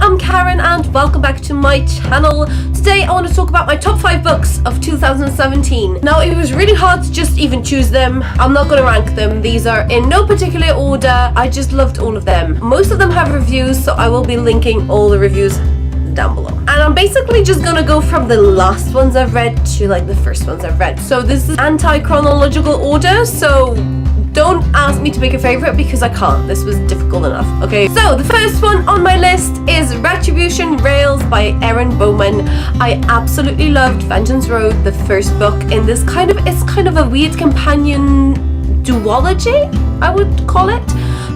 I'm Karen and welcome back to my channel. Today I want to talk about my top 5 books of 2017. Now it was really hard to just even choose them. I'm not going to rank them. These are in no particular order. I just loved all of them. Most of them have reviews, so I will be linking all the reviews down below. And I'm basically just gonna go from the last ones I've read to like the first ones I've read. So this is anti-chronological order, so don't ask me to pick a favorite because I can't. This was difficult enough. Okay, so the first one on my list is Retribution Rails by Erin Bowman. I absolutely loved Vengeance Road, the first book in this it's kind of a weird companion duology, I would call it.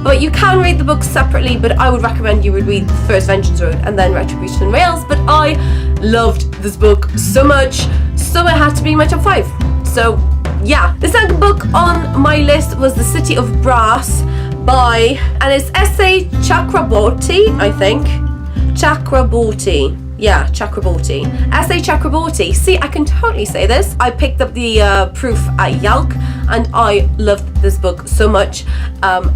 But you can read the books separately, but I would recommend you would read first Vengeance Road and then Retribution Rails. But I loved this book so much, so it had to be my top 5. So yeah, the second book on my list was The City of Brass and it's S.A. Chakrabortty, I think. Chakrabortty. Yeah, Chakrabortty. S.A. Chakrabortty. See, I can totally say this. I picked up the proof at Yalk and I loved this book so much.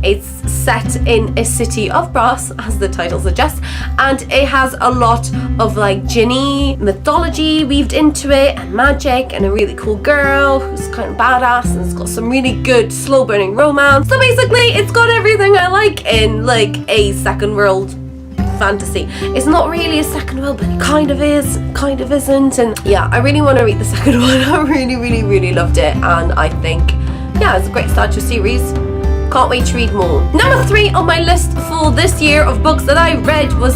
It's set in a city of brass, as the title suggests, and it has a lot of like Ginny mythology weaved into it and magic and a really cool girl who's kind of badass and it's got some really good slow burning romance. So basically it's got everything I like in like a second world fantasy. It's not really a second world, but it kind of is, kind of isn't. And yeah, I really want to read the second one. I really loved it, and I think yeah, it's a great start to a series. Can't wait to read more. Number 3 on my list for this year of books that I read was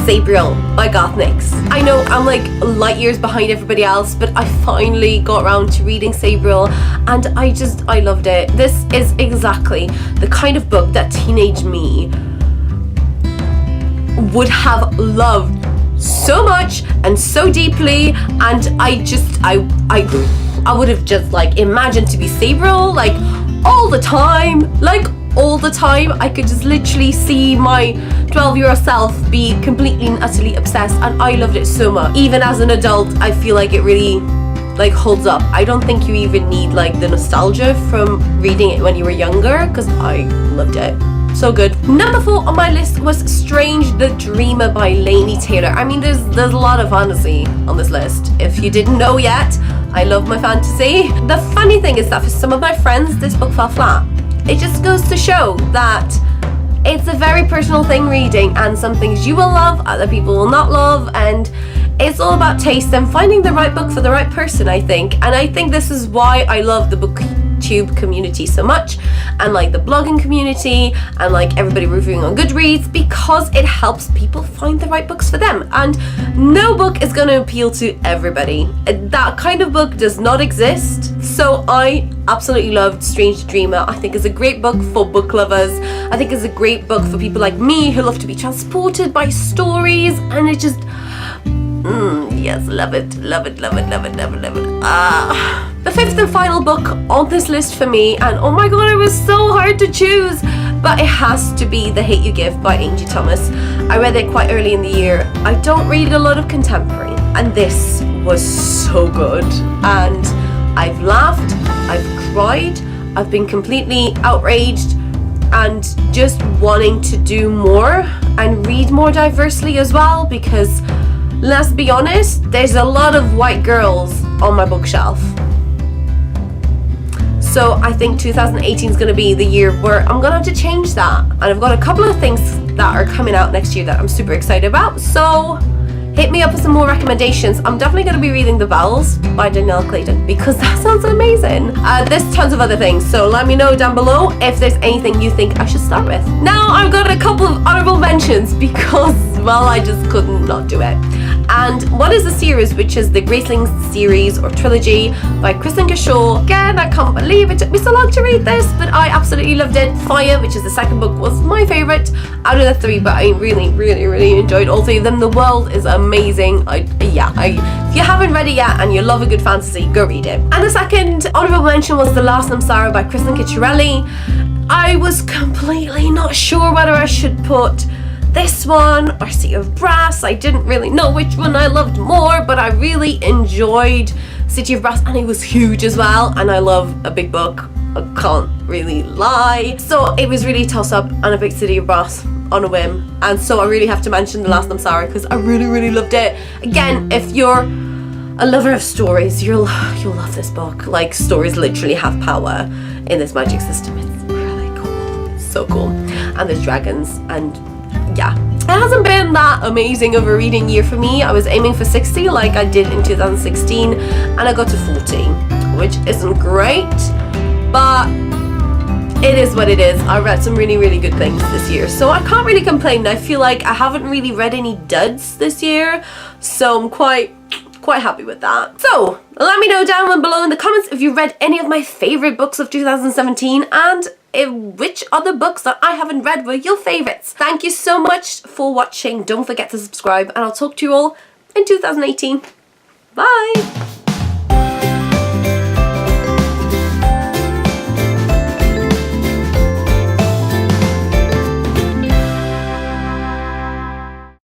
Sabriel by Garth Nix. I know I'm like light years behind everybody else, but I finally got around to reading Sabriel and I loved it. This is exactly the kind of book that teenage me would have loved so much and so deeply, and I would have just like imagined to be Sabriel like all the time. I could just literally see my 12-year-old self be completely and utterly obsessed, and I loved it so much. Even as an adult, I feel like it really like holds up. I don't think you even need like the nostalgia from reading it when you were younger, because I loved it. So good. Number 4 on my list was Strange the Dreamer by Laini Taylor. I mean, there's a lot of fantasy on this list. If you didn't know yet, I love my fantasy. The funny thing is that for some of my friends, this book fell flat. It just goes to show that it's a very personal thing reading, and some things you will love, other people will not love, and it's all about taste and finding the right book for the right person, I think. And I think this is why I love the BookTube community so much, and like the blogging community, and like everybody reviewing on Goodreads, because it helps people find the right books for them. And no book is going to appeal to everybody. That kind of book does not exist. So I absolutely loved Strange the Dreamer. I think it's a great book for book lovers. I think it's a great book for people like me who love to be transported by stories, and it just yes, love it. The 5th and final book on this list for me, and oh my god, it was so hard to choose, but it has to be The Hate You Give by Angie Thomas. I read it quite early in the year. I don't read a lot of contemporary, and this was so good. And I've laughed, I've cried, I've been completely outraged, and just wanting to do more and read more diversely as well, because let's be honest, there's a lot of white girls on my bookshelf. So I think 2018 is going to be the year where I'm going to have to change that. And I've got a couple of things that are coming out next year that I'm super excited about. So hit me up with some more recommendations. I'm definitely going to be reading The Bells by Dhonielle Clayton, because that sounds amazing. There's tons of other things, so let me know down below if there's anything you think I should start with. Now I've got a couple of honourable mentions because, well, I just couldn't not do it. And one is the series, which is the Graceling series or trilogy by Kristin Cashore. Again, I can't believe it took me so long to read this, but I absolutely loved it. Fire, which is the second book, was my favourite out of the 3, but I really enjoyed all 3 of them. The world is amazing. If you haven't read it yet and you love a good fantasy, go read it. And the second honourable mention was The Last Namsara by Kristin Ciccarelli. I was completely not sure whether I should put this one or City of Brass. I didn't really know which one I loved more, but I really enjoyed City of Brass, and it was huge as well, and I love a big book. I can't really lie. So it was really a toss up, and I picked City of Brass. on a whim, and so I really have to mention The Last Namsara because I really loved it. Again, if you're a lover of stories, you'll love this book. Like, stories literally have power in this magic system. It's really cool. It's so cool. And there's dragons, and yeah. It hasn't been that amazing of a reading year for me. I was aiming for 60 like I did in 2016, and I got to 40, which isn't great, but it is what it is. I read some really good things this year, so I can't really complain. I feel like I haven't really read any duds this year, so I'm quite happy with that. So let me know down below in the comments if you read any of my favorite books of 2017, and which other books that I haven't read were your favorites. Thank you so much for watching. Don't forget to subscribe, and I'll talk to you all in 2018. Bye!